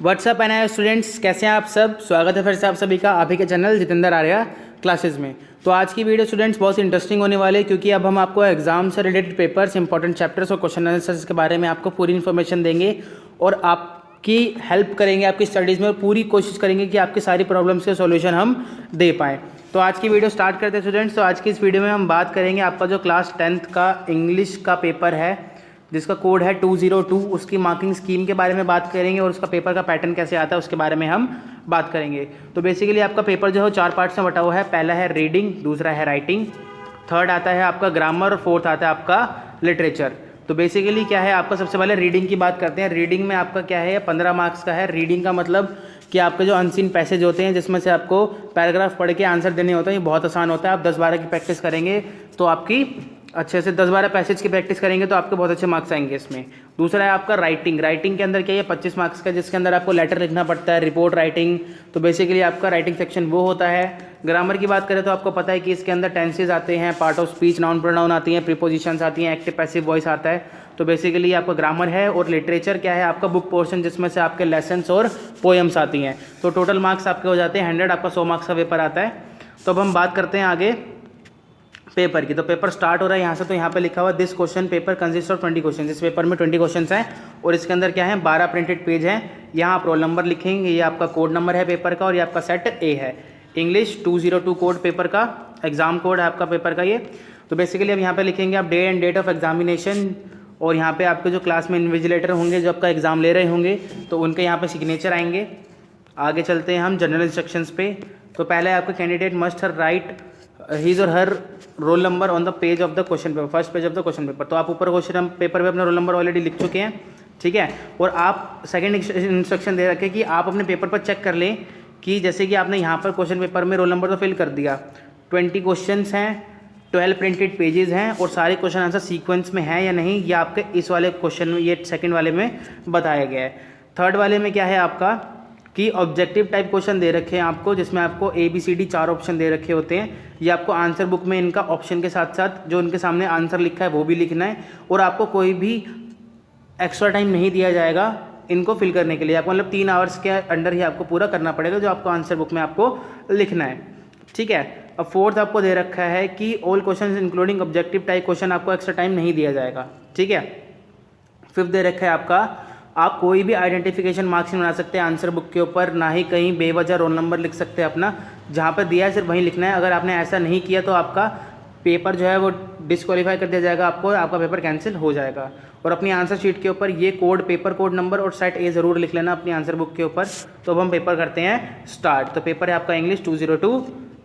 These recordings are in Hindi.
व्हाट्सअप एन आई स्टूडेंट्स, कैसे हैं आप सब। स्वागत है फिर से आप सभी का आप ही के चैनल जितेंद्र आर्या क्लासेस में। तो आज की वीडियो स्टूडेंट्स बहुत इंटरेस्टिंग होने वाली है, क्योंकि अब हम आपको एग्जाम से रिलेटेड पेपर्स, इंपॉर्टेंट चैप्टर्स और क्वेश्चन आंसर्स के बारे में आपको पूरी इन्फॉर्मेशन देंगे और आपकी हेल्प करेंगे आपकी स्टडीज़ में, और पूरी कोशिश करेंगे कि आपकी सारी प्रॉब्लम्स के सॉल्यूशन हम दे पाएँ। तो आज की वीडियो स्टार्ट करते हैं स्टूडेंट्स। तो आज की इस वीडियो में हम बात करेंगे आपका जो क्लास 10th का इंग्लिश का पेपर है जिसका कोड है 202, उसकी मार्किंग स्कीम के बारे में बात करेंगे और उसका पेपर का पैटर्न कैसे आता है उसके बारे में हम बात करेंगे। तो बेसिकली आपका पेपर जो है 4 पार्ट्स में बटा हुआ है। पहला है रीडिंग, दूसरा है राइटिंग, थर्ड आता है आपका ग्रामर और फोर्थ आता है आपका लिटरेचर। तो बेसिकली क्या है, आपका सबसे पहले रीडिंग की बात करते हैं। रीडिंग में आपका क्या है, 15 मार्क्स का है। रीडिंग का मतलब कि आपके जो अनसीन पैसेज होते हैं जिसमें से आपको पैराग्राफ पढ़ के आंसर देने होते हैं, ये बहुत आसान होता है। आप 10-12 की प्रैक्टिस करेंगे तो आपकी अच्छे से 10-12 पैसेज की प्रैक्टिस करेंगे तो आपके बहुत अच्छे मार्क्स आएंगे इसमें। दूसरा है आपका राइटिंग। राइटिंग के अंदर क्या है, 25 मार्क्स का, जिसके अंदर आपको लेटर लिखना पड़ता है, रिपोर्ट राइटिंग। तो बेसिकली आपका राइटिंग सेक्शन वो होता है। ग्रामर की बात करें तो आपको पता है कि इसके अंदर टेंसेज आते हैं, part of speech, noun pronoun आती हैं, प्रीपोजिशंस आती हैं, एक्टिव पैसिव वॉइस आता है। तो बेसिकली आपका ग्रामर है। और लिटरेचर क्या है, आपका बुक पोर्शन जिसमें से आपके लेसन्स और पोएम्स आती हैं। तो टोटल मार्क्स आपके हो जाते हैं 100। आपका 100 मार्क्स का पेपर आता है। तो अब हम बात करते हैं आगे पेपर की। तो पेपर स्टार्ट हो रहा है यहाँ से। तो यहाँ पे लिखा हुआ this question paper consist of 20 question. इस पेपर में 20 क्वेश्चन हैं और इसके अंदर क्या है, 12 प्रिंटेड पेज हैं। यहाँ आप रोल नंबर लिखेंगे, ये आपका कोड नंबर है पेपर का और ये आपका सेट ए है। इंग्लिश 202 कोड पेपर का, एग्जाम कोड है आपका पेपर का ये। तो बेसिकली अब यहाँ पे लिखेंगे आप day and date of examination, और यहाँ पे आपके जो क्लास में इन्विजिलेटर होंगे जो आपका एग्जाम ले रहे होंगे तो उनके यहाँ पे सिग्नेचर आएंगे। आगे चलते हैं हम जनरल इंस्ट्रक्शंस पे। तो पहले आपका कैंडिडेट मस्ट राइट हीज और her roll number on the page of the question paper, first page of the question paper. तो आप ऊपर क्वेश्चन पेपर में अपना रोल नंबर ऑलरेडी लिख चुके हैं, ठीक है। और आप सेकंड इंस्ट्रक्शन दे रखे कि आप अपने पेपर पर चेक कर लें कि जैसे कि आपने यहाँ पर क्वेश्चन पेपर में रोल नंबर तो फिल कर दिया, 20 क्वेश्चन हैं, 12 प्रिंटेड पेजेस हैं और सारे क्वेश्चन आंसर सीक्वेंस में है या नहीं, ये आपके इस वाले क्वेश्चन में, ये सेकंड वाले में बताया गया है। थर्ड वाले में क्या है आपका कि ऑब्जेक्टिव टाइप क्वेश्चन दे रखे हैं आपको, जिसमें आपको ABCD 4 ऑप्शन दे रखे होते हैं। ये आपको आंसर बुक में इनका ऑप्शन के साथ साथ जो उनके सामने आंसर लिखा है वो भी लिखना है, और आपको कोई भी एक्स्ट्रा टाइम नहीं दिया जाएगा इनको फिल करने के लिए। आपको मतलब 3 आवर्स के अंडर ही आपको पूरा करना पड़ेगा जो आपको आंसर बुक में आपको लिखना है, ठीक है। अब फोर्थ आपको दे रखा है कि all question including objective type question, आपको एक्स्ट्रा टाइम नहीं दिया जाएगा, ठीक है। फिफ्थ दे रखा है आपका, आप कोई भी आइडेंटिफिकेशन मार्क्स नहीं बना सकते आंसर बुक के ऊपर, ना ही कहीं बेवजह रोल नंबर लिख सकते हैं अपना, जहाँ पर दिया है सिर्फ वहीं लिखना है। अगर आपने ऐसा नहीं किया तो आपका पेपर जो है वो डिस्क्वालीफाई कर दिया जाएगा आपको, आपका पेपर कैंसिल हो जाएगा। और अपनी आंसर शीट के ऊपर ये कोड, पेपर कोड नंबर और सेट ए ज़रूर लिख लेना अपनी आंसर बुक के ऊपर। तो अब हम पेपर करते हैं स्टार्ट। तो पेपर है आपका इंग्लिश 202।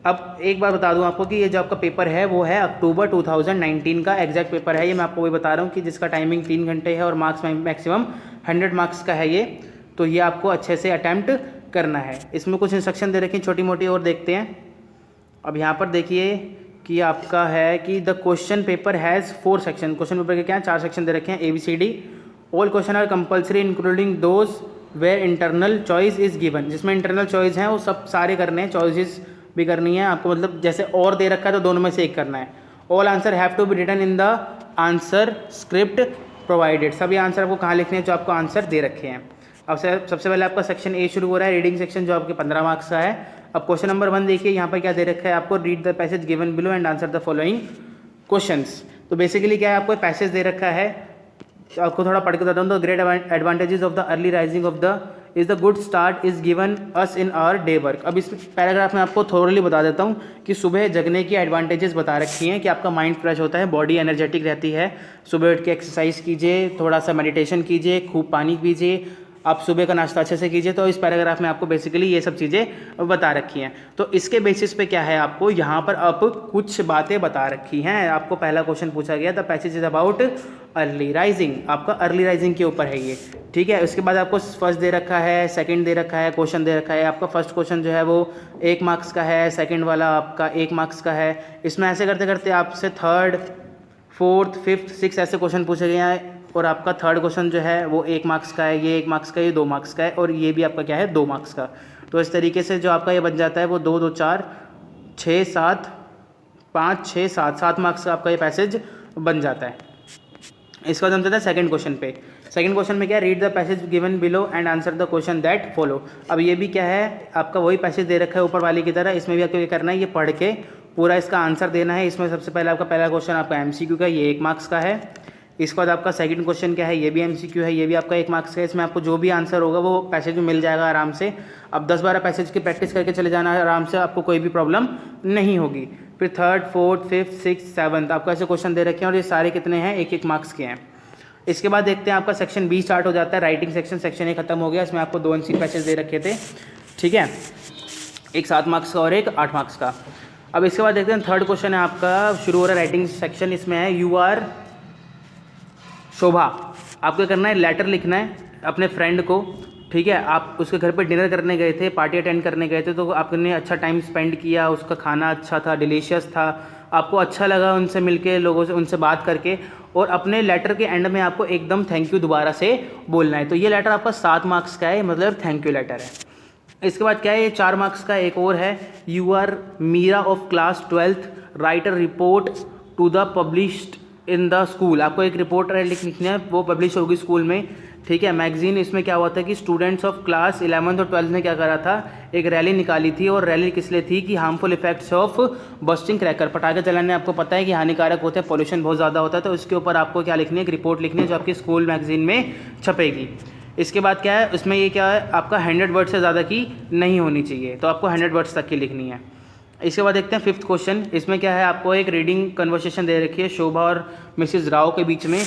अब एक बार बता दूं आपको कि ये जो आपका पेपर है वो है अक्टूबर 2019 का एग्जैक्ट पेपर है ये। मैं आपको वही बता रहा हूँ कि जिसका टाइमिंग 3 घंटे है और मार्क्स मैक्सिमम 100 मार्क्स का है ये। तो ये आपको अच्छे से अटैम्प्ट करना है। इसमें कुछ इंस्ट्रक्शन दे रखी हैं छोटी मोटी और देखते हैं। अब यहाँ पर देखिए कि आपका है कि the question paper has 4 section. Question paper के क्या है, 4 सेक्शन दे रखे हैं ABCD। All question are compulsory including those where internal choice is given. जिसमें इंटरनल चॉइस हैं वो सब सारे करने हैं, चॉइसेस भी करनी है आपको, मतलब जैसे और दे रखा है तो दोनों में से एक करना है। All answer have to be written in the answer script provided. सभी आंसर आपको कहाँ लिखने हैं जो आपको आंसर दे रखे हैं। अब सबसे पहले आपका सेक्शन ए शुरू हो रहा है, रीडिंग सेक्शन, जो आपके 15 मार्क्स का है। अब क्वेश्चन नंबर 1 देखिए, यहाँ पर क्या दे रखा है आपको, read the passage given below and answer the following questions. तो बेसिकली क्या है, आपको पैसेज दे रखा है, आपको थोड़ा पढ़ के बताता हूँ। तो great advantages of the early rising of the is the good start is given us in our day work. अब इस पैराग्राफ में आपको थोरली बता देता हूँ कि सुबह जगने की एडवांटेजेस बता रखी हैं कि आपका माइंड फ्रेश होता है, बॉडी एनर्जेटिक रहती है। सुबह उठ के एक्सरसाइज कीजिए, थोड़ा सा मेडिटेशन कीजिए, खूब पानी पीजिए, आप सुबह का नाश्ता अच्छे से कीजिए। तो इस पैराग्राफ में आपको बेसिकली ये सब चीज़ें बता रखी हैं। तो इसके बेसिस पे क्या है, आपको यहाँ पर अब कुछ बातें बता रखी हैं। आपको पहला क्वेश्चन पूछा गया the passage is about early rising, आपका अर्ली राइजिंग के ऊपर है ये, ठीक है। उसके बाद आपको फर्स्ट दे रखा है, सेकंड दे रखा है, क्वेश्चन दे रखा है। आपका फर्स्ट क्वेश्चन जो है वो 1 मार्क्स का है, सेकंड वाला आपका 1 मार्क्स का है। इसमें ऐसे करते करते आपसे थर्ड, फोर्थ, फिफ्थ, सिक्स ऐसे क्वेश्चन पूछे गए हैं। और आपका थर्ड क्वेश्चन जो है वो 1 मार्क्स का है, ये 1 मार्क्स का, ये 2 मार्क्स का है, और ये भी आपका क्या है 2 मार्क्स का। तो इस तरीके से जो आपका ये बन जाता है वो 2 2 4 6 7 5 6 7 7 मार्क्स का आपका ये पैसेज बन जाता है। इसका हम चलते हैं सेकंड क्वेश्चन पे। सेकंड क्वेश्चन में क्या है, read the passage given below and answer the question that follow. अब ये भी क्या है, आपका वही पैसेज दे रखा है ऊपर वाली की तरह, इसमें भी आपको ये करना है, ये पढ़ के पूरा इसका आंसर देना है। इसमें सबसे पहले आपका पहला क्वेश्चन आपका एमसीक्यू का, ये 1 मार्क्स का है। इसके बाद आपका सेकंड क्वेश्चन क्या है, ये भी एमसीक्यू है, ये भी आपका 1 मार्क्स का है। इसमें आपको जो भी आंसर होगा वो पैसेज में मिल जाएगा आराम से। अब 10-12 पैसेज की प्रैक्टिस करके चले जाना है आराम से, आपको कोई भी प्रॉब्लम नहीं होगी। फिर third, fourth, fifth, six, seventh आपको ऐसे क्वेश्चन दे रखे हैं और ये सारे कितने हैं, 1-1 मार्क्स के हैं। इसके बाद देखते हैं आपका सेक्शन बी स्टार्ट हो जाता है, राइटिंग सेक्शन। सेक्शन ए खत्म हो गया, इसमें आपको 2 एमसी पैसेज दे रखे थे, ठीक है, एक 7 मार्क्स का और एक 8 मार्क्स का। अब इसके बाद देखते हैं थर्ड क्वेश्चन है आपका, शुरू हो रहा है राइटिंग सेक्शन। इसमें है यू आर शोभा। आपको करना है, लेटर लिखना है अपने फ्रेंड को, ठीक है। आप उसके घर पे डिनर करने गए थे, पार्टी अटेंड करने गए थे, तो आपने अच्छा टाइम स्पेंड किया, उसका खाना अच्छा था, डिलीशियस था, आपको अच्छा लगा उनसे मिलके, लोगों से उनसे बात करके, और अपने लेटर के एंड में आपको एकदम थैंक यू दोबारा से बोलना है। तो ये लेटर आपका 7 मार्क्स का है, मतलब थैंक यू लेटर है। इसके बाद क्या है, ये 4 मार्क्स का एक और है, you are Meera of class 12th write a report to the published in the school. आपको एक रिपोर्ट लिखनी है, वो पब्लिश होगी स्कूल में, ठीक है, मैगजीन। इसमें क्या हुआ था कि स्टूडेंट्स ऑफ क्लास 11th और 12th ने क्या करा था, एक रैली निकाली थी, और रैली किस लिए थी कि harmful effects of bursting cracker, पटाखे चलाने आपको पता है कि हानिकारक होते हैं, पॉल्यूशन बहुत ज़्यादा होता है। तो उसके ऊपर आपको क्या लिखनी है, एक रिपोर्ट लिखनी है जो आपकी स्कूल मैगजीन में छपेगी। इसके बाद क्या है, उसमें ये क्या है, आपका 100 वर्ड से ज़्यादा की नहीं होनी चाहिए, तो आपको 100 वर्ड्स तक की लिखनी है। इसके बाद देखते हैं फिफ्थ क्वेश्चन। इसमें क्या है, आपको एक रीडिंग कन्वर्सेशन दे रखी है शोभा और मिसेस राव के बीच में।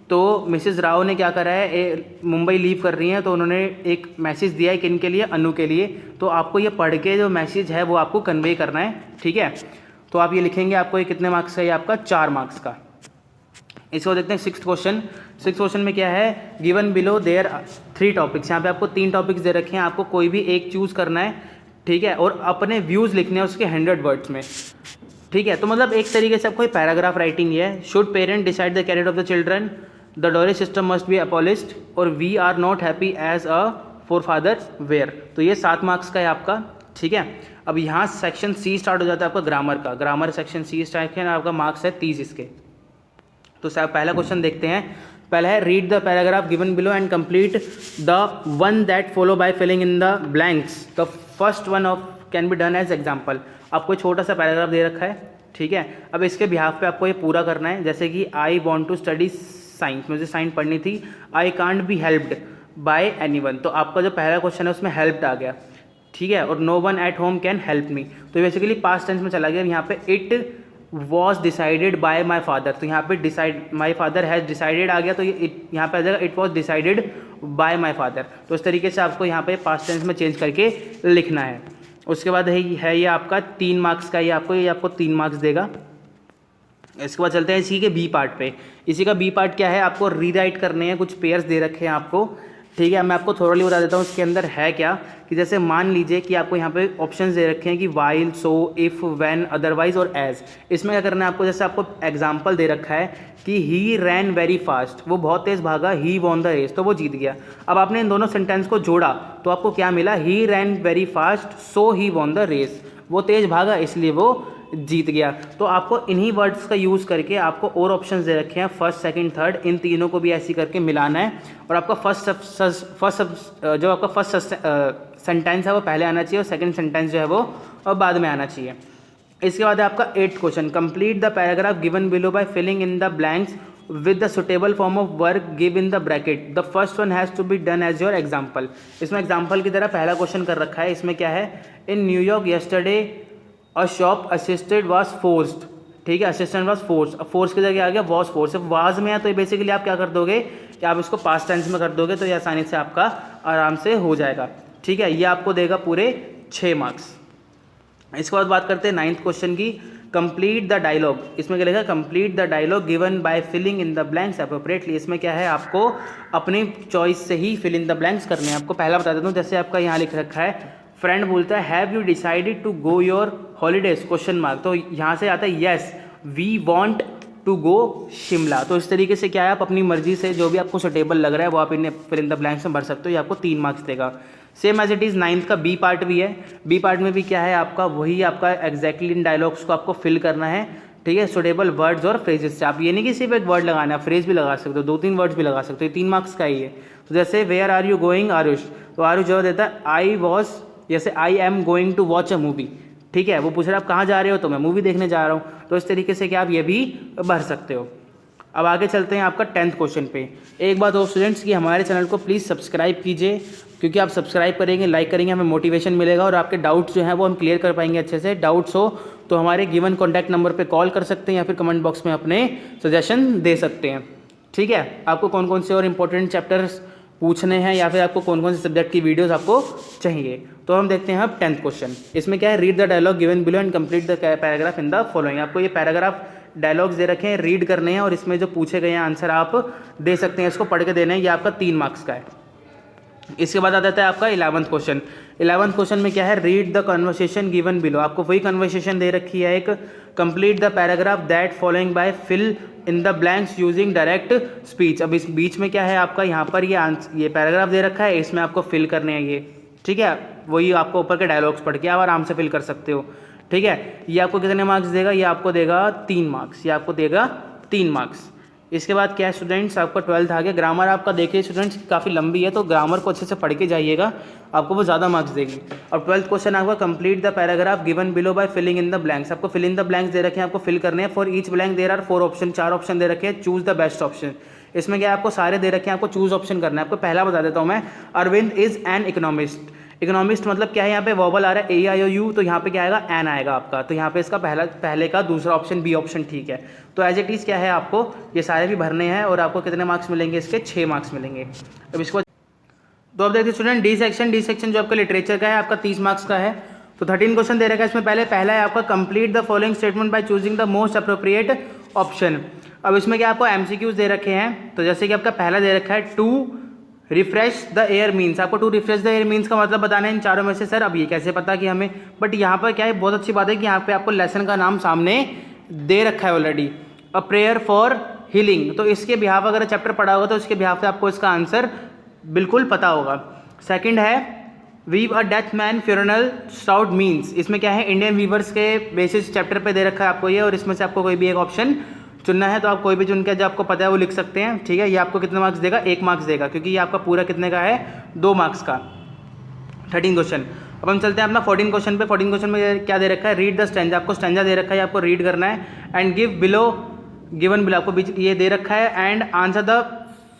तो मिसेस राव ने क्या करा है, मुंबई लीव कर रही हैं, तो उन्होंने एक मैसेज दिया है किन के लिए, अनु के लिए। तो आपको ये पढ़ के जो मैसेज है वो आपको कन्वे करना है, ठीक है। तो आप ये लिखेंगे, आपको ये कितने मार्क्स का, ये आपका 4 मार्क्स का। इसको देखते हैं सिक्स्थ क्वेश्चन। सिक्स्थ क्वेश्चन में क्या है, गिवन बिलो देयर 3 टॉपिक्स। यहाँ पे आपको 3 टॉपिक्स दे रखे हैं, आपको कोई भी एक चूज़ करना है, ठीक है, और अपने व्यूज़ लिखने हैं उसके 100 वर्ड्स में, ठीक है। तो मतलब एक तरीके से आपको पैराग्राफ राइटिंग है। Should parent decide the career of the children, the dowry system must be abolished, और we are not happy as a forefather were. तो ये 7 मार्क्स का है आपका, ठीक है। अब यहाँ सेक्शन सी स्टार्ट हो जाता है आपका ग्रामर का। ग्रामर सेक्शन सी स्टार्ट है, आपका मार्क्स है 30 इसके। तो पहला क्वेश्चन देखते हैं। पहला है, read the paragraph given below and complete the one that follow by filling in the blanks. The first one of can be done as example. आपको छोटा सा पैराग्राफ दे रखा है, ठीक है। अब इसके बिहाफ पे आपको ये पूरा करना है, जैसे कि I want to study science, मुझे साइंस पढ़नी थी, I can't be helped by anyone. तो आपका जो पहला क्वेश्चन है उसमें हेल्प्ड आ गया, ठीक है, और no one at home can help me. तो बेसिकली पास्ट टेंस में चला गया। यहाँ पे it was decided by my father, तो यहाँ पे decide my father has decided आ गया, तो ये यहाँ पे आ जाएगा it was decided by my father. तो इस तरीके से आपको यहाँ पे पास्ट टेंस में चेंज करके लिखना है। उसके बाद है ये आपका 3 मार्क्स का, ये आपको 3 मार्क्स देगा। इसके बाद चलते हैं इसी के बी पार्ट पे। इसी का बी पार्ट क्या है, आपको रीराइट करने हैं, कुछ पेयर्स दे रखे हैं आपको, ठीक है। मैं आपको थोड़ा बता देता हूँ उसके अंदर है क्या, कि जैसे मान लीजिए कि आपको यहाँ पे ऑप्शंस दे रखे हैं कि while, so, if, when, otherwise और एज। इसमें क्या करना है आपको, जैसे आपको एग्जांपल दे रखा है कि ही रैन वेरी फास्ट, वो बहुत तेज़ भागा, ही वॉन द रेस, तो वो जीत गया। अब आपने इन दोनों सेंटेंस को जोड़ा तो आपको क्या मिला, he ran very fast so he won the race, वो तेज़ भागा इसलिए वो जीत गया। तो आपको इन्हीं वर्ड्स का यूज़ करके आपको और ऑप्शंस दे रखे हैं, फर्स्ट, सेकंड, थर्ड, इन तीनों को भी ऐसी करके मिलाना है। और आपका जो आपका फर्स्ट सेंटेंस है वो पहले आना चाहिए, और सेकंड सेंटेंस जो है वो बाद में आना चाहिए। इसके बाद है आपका 8th question, complete the paragraph given below by filling in the blanks with the suitable form of work give in the bracket, the first one has to be done as your example. इसमें एग्जाम्पल की तरह पहला क्वेश्चन कर रखा है। इसमें क्या है, in New York yesterday a shop assisted was forced, ठीक है, असिस्टेंट वाज फोर्स। अब फोर्स की जगह आ गया वाज फोर्स, अब वाज में है तो बेसिकली आप क्या कर दोगे कि आप इसको पास्ट टेंस में कर दोगे, तो ये आसानी से आपका आराम से हो जाएगा, ठीक है। ये आपको देगा पूरे 6 मार्क्स। इसके बाद बात करते हैं 9th क्वेश्चन की, कंप्लीट द डायलॉग। इसमें क्या लिखा, complete the dialogue given by filling in the blanks appropriately. इसमें क्या है, आपको अपनी चॉइस से ही फिल इन द ब्लैंक्स करने हैं। आपको पहला बता देता हूँ, जैसे आपका यहाँ लिख रखा है, फ्रेंड बोलता है have you decided to go your holidays, question mark. तो यहाँ से आता है yes we want to go Shimla. तो इस तरीके से क्या है, आप अपनी मर्जी से जो भी आपको सुटेबल लग रहा है वो आप इन्हें फिल इन द ब्लैंक्स में भर सकते हो। ये आपको 3 मार्क्स देगा। Same as it is 9th का बी पार्ट भी है। बी पार्ट में भी क्या है, आपका वही आपका एग्जैक्टली इन डायलॉग्स को आपको फिल करना है, ठीक है, सुटेबल वर्ड्स और फ्रेजेस से। आप ये नहीं कि सिर्फ एक वर्ड लगाना है, फ्रेज भी लगा सकते हो, 2-3 वर्ड्स भी लगा सकते हो, 3 मार्क्स का ही है। तो जैसे where are you going Aarush, तो आरुष जवाब देता है आई वॉज, जैसे I am going to watch a movie, ठीक है, वो पूछ रहा है आप कहाँ जा रहे हो, तो मैं मूवी देखने जा रहा हूँ। तो इस तरीके से क्या आप ये भी भर सकते हो। अब आगे चलते हैं आपका 10th क्वेश्चन पे। एक बात हो स्टूडेंट्स कि हमारे चैनल को प्लीज़ सब्सक्राइब कीजिए, क्योंकि आप सब्सक्राइब करेंगे, लाइक करेंगे, हमें मोटिवेशन मिलेगा और आपके डाउट्स जो हैं वो हम क्लियर कर पाएंगे अच्छे से। डाउट्स हो तो हमारे गिवन कॉन्टैक्ट नंबर पे कॉल कर सकते हैं या फिर कमेंट बॉक्स में अपने सजेशन दे सकते हैं, ठीक है। आपको कौन कौन से और इंपॉर्टेंट चैप्टर्स पूछने हैं या फिर आपको कौन कौन से सब्जेक्ट की वीडियोस आपको चाहिए, तो हम देखते हैं अब 10th क्वेश्चन। इसमें क्या है, read the dialogue given below and complete the paragraph in the following. आपको ये पैराग्राफ डायलॉग्स दे रखे हैं, रीड करने हैं और इसमें जो पूछे गए हैं आंसर आप दे सकते हैं, इसको पढ़ के देना है। ये आपका 3 मार्क्स का है। इसके बाद आ जाता है आपका 11th क्वेश्चन। 11th क्वेश्चन में क्या है, read the conversation given below. आपको वही कन्वर्सेशन दे रखी है एक, complete the paragraph that following by fill in the blanks using direct speech. अब इस बीच में क्या है आपका, यहाँ पर ये पैराग्राफ दे रखा है, इसमें आपको फिल करने हैं ये, ठीक है। वही आपको ऊपर के डायलॉग्स पढ़ के आप आराम से फिल कर सकते हो, ठीक है। ये आपको कितने मार्क्स देगा, ये आपको देगा 3 मार्क्स, ये आपको देगा 3 मार्क्स। इसके बाद क्या है स्टूडेंट्स, आपका 12th आ गया। ग्रामर आपका देखिए स्टूडेंट्स काफ़ी लंबी है, तो ग्रामर को अच्छे से पढ़ के जाइएगा, आपको वो ज़्यादा मार्क्स देगी। और 12th क्वेश्चन आपका complete the paragraph given below by filling in the blanks. आपको फिल इन द ब्लैंक्स दे रखे हैं, आपको फिल करने हैं। For each blank there are 4 option, 4 option दे रखे हैं, चूज द बेस्ट ऑप्शन। इसमें क्या आपको सारे दे रखे हैं, आपको चूज ऑप्शन करना है। आपको पहला बता देता हूँ मैं, Arvind is an economist. Economist मतलब क्या है, यहाँ पे वॉबल आ रहा है AIOU, तो यहाँ पे क्या आएगा, एन आएगा आपका। तो यहाँ पे इसका पहले का दूसरा ऑप्शन बी ऑप्शन ठीक है। तो एज इट इज़ क्या है, आपको ये सारे भी भरने हैं और आपको कितने मार्क्स मिलेंगे, इसके 6 मार्क्स मिलेंगे। अब इसको तो अब देखिए स्टूडेंट डी सेक्शन जो आपका लिटरेचर का है, आपका 30 मार्क्स का है। तो 13 क्वेश्चन दे रखा है इसमें। पहला है आपका complete the following statement by choosing the most appropriate option. अब इसमें क्या आपको MCQs दे रखे हैं। तो जैसे कि आपका पहला दे रखा है to refresh the air means. आपको to refresh the air means का मतलब बताना है इन चारों में से। सर अब ये कैसे पता कि हमें, बट यहाँ पर क्या है, बहुत अच्छी बात है कि यहाँ पे आपको लेसन का नाम सामने दे रखा है already, a prayer for healing. तो इसके बिहाफ अगर चैप्टर पढ़ा होगा तो इसके बिहाफ से आपको इसका आंसर बिल्कुल पता होगा। सेकंड है weave a dead man funeral shroud means. इसमें क्या है, इंडियन वीवर्स के बेसिस चैप्टर पे दे रखा है आपको ये, और इसमें से आपको कोई भी एक ऑप्शन चुनना है। तो आप कोई भी चुन के जो आपको पता है वो लिख सकते हैं, ठीक है। ये आपको कितने मार्क्स देगा, 1 मार्क्स देगा, क्योंकि ये आपका पूरा कितने का है, 2 मार्क्स का। 13 क्वेश्चन। अब हम चलते हैं अपना 14 क्वेश्चन पे। 14 क्वेश्चन में क्या दे रखा है, रीड द स्टैंजा। आपको स्टैंजा दे रखा है, आपको रीड करना है। And give below, given below आपको बीच ये दे रखा है। And answer the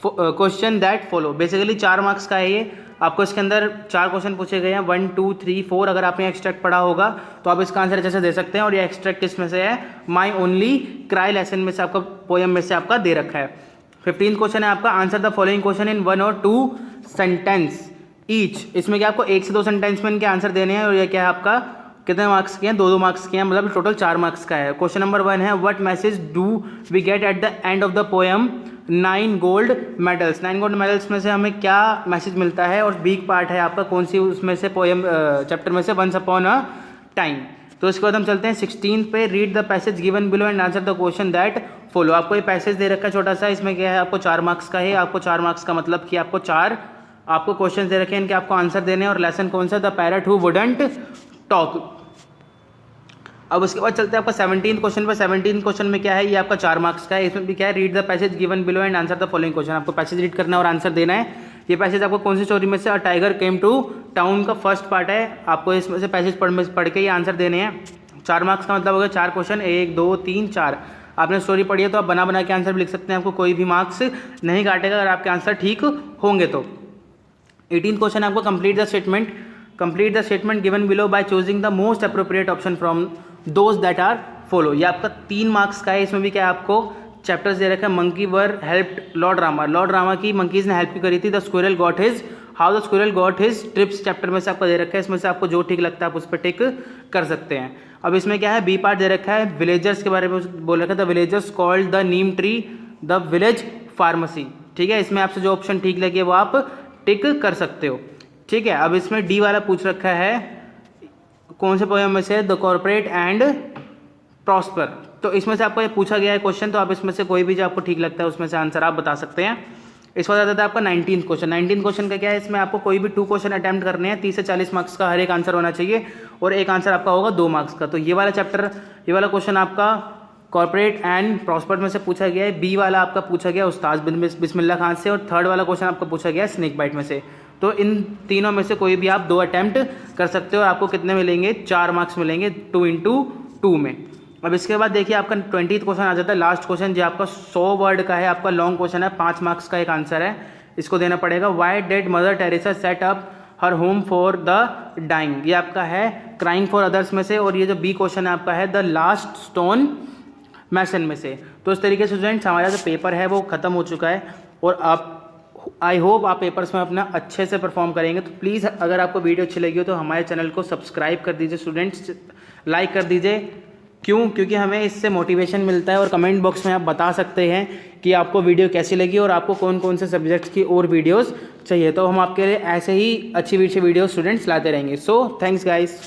question that follow. Basically 4 marks का है ये। आपको इसके अंदर 4 क्वेश्चन पूछे गए हैं, 1 2 3 4। अगर आपने एक्सट्रैक्ट पढ़ा होगा तो आप इसका आंसर अच्छे से दे सकते हैं। और ये एक्सट्रैक्ट इसमें से है, माई ओनली क्राई लेसन में से, आपका पोएम में से आपका दे रखा है। 15 क्वेश्चन है आपका, answer the following question in 1 और 2 सेंटेंस ईच। इसमें क्या आपको 1 से 2 सेंटेंस में इनके आंसर देने हैं। और ये क्या है आपका, कितने मार्क्स के हैं, 2-2 मार्क्स के हैं, मतलब टोटल 4 मार्क्स का है। क्वेश्चन नंबर 1 है, what message do we get at the end of the poem 9 gold medals. 9 gold medals में से हमें क्या मैसेज मिलता है। और वीक पार्ट है आपका कौन सी उसमें से, पोएम चैप्टर में से, वंस अपॉन अ टाइम। तो इसके बाद हम चलते हैं 16 पे, read the passage given below and answer the question that follow. आपको ये पैसेज दे रखा है छोटा सा, इसमें क्या है, आपको 4 मार्क्स का है। आपको 4 मार्क्स का मतलब कि आपको 4 आपको क्वेश्चन दे रखे हैं, इनके आपको आंसर देने हैं। और लेसन कौन सा, the parrot who wouldn't talk. अब उसके बाद चलते हैं आपका 17 क्वेश्चन पर। 17 क्वेश्चन में क्या है, ये आपका 4 मार्क्स का है। इसमें भी क्या है, read the passage given below and answer the following question. आपको पैसेज रीड करना है और आंसर देना है। ये पैसेज आपको कौन सी स्टोरी में से, a tiger came to town का फर्स्ट पार्ट है। आपको इसमें से पैसेज पढ़ के ये आंसर देने हैं। 4 मार्क्स का मतलब हो गया 4 क्वेश्चन, 1 2 3 4। आपने स्टोरी पढ़ी है तो आप बना के आंसर भी लिख सकते हैं, आपको कोई भी मार्क्स नहीं काटेगा अगर आपके आंसर ठीक होंगे तो। 18 क्वेश्चन आपको complete the statement given below by choosing the most appropriate option from those that are follow. ये आपका 3 मार्क्स का है। इसमें भी क्या आपको चैप्टर्स दे रखा है, monkey were helped Lord Rama. Lord Rama की मंकीज ने हेल्प करी थी। The squirrel got his, how the squirrel got his trips chapter में से आपको दे रखा है। इसमें से आपको जो ठीक लगता है आप उस पर टिक कर सकते हैं। अब इसमें क्या है, बी पार्ट दे रखा है, विलेजर्स के बारे में बोल रखा है, the villagers called the Neem tree the village pharmacy. ठीक है, इसमें आपसे जो ऑप्शन ठीक लगे वो आप टिक कर सकते हो। ठीक है, अब इसमें डी वाला पूछ रखा है, कौन से पोएम में से, द कॉर्पोरेट एंड प्रॉस्पर। तो इसमें से आपको ये पूछा गया है क्वेश्चन, तो आप इसमें से कोई भी जो आपको ठीक लगता है उसमें से आंसर आप बता सकते हैं। इस बार आता है आपका 19 क्वेश्चन। 19 क्वेश्चन का क्या है, इसमें आपको कोई भी 2 क्वेश्चन अटैम्प्ट करने हैं। 30 से 40 मार्क्स का हर एक आंसर होना चाहिए और एक आंसर आपका होगा 2 मार्क्स का। तो ये वाला चैप्टर, ये वाला क्वेश्चन आपका कॉर्पोरेट एंड प्रॉस्पेक्ट में से पूछा गया है, बी वाला आपका पूछा गया उस्ताद बिस्मिल्लाह खान से, और थर्ड वाला क्वेश्चन आपका पूछा गया स्नेक बाइट में से। तो इन तीनों में से कोई भी आप 2 अटैम्प्ट कर सकते हो और आपको कितने मिलेंगे, 4 मार्क्स मिलेंगे 2 into 2 में। अब इसके बाद देखिए आपका 20th क्वेश्चन आ जाता है, लास्ट क्वेश्चन जो आपका 100 वर्ड का है, आपका लॉन्ग क्वेश्चन है, 5 मार्क्स का एक आंसर है, इसको देना पड़ेगा। Why did Mother Teresa set up her home for the dying, ये आपका है क्राइंग फॉर अदर्स में से, और ये जो बी क्वेश्चन है आपका है द लास्ट स्टोन मैसन में से। तो इस तरीके से स्टूडेंट्स हमारा जो पेपर है वो ख़त्म हो चुका है, और आप आई होप आप पेपर्स में अपना अच्छे से परफॉर्म करेंगे। तो प्लीज़ अगर आपको वीडियो अच्छी लगी हो तो हमारे चैनल को सब्सक्राइब कर दीजिए स्टूडेंट्स, लाइक कर दीजिए। क्योंकि हमें इससे मोटिवेशन मिलता है, और कमेंट बॉक्स में आप बता सकते हैं कि आपको वीडियो कैसी लगी और आपको कौन कौन से सब्जेक्ट्स की और वीडियोस चाहिए। तो हम आपके लिए ऐसे ही अच्छी वीडियो स्टूडेंट्स लाते रहेंगे। So thanks guys.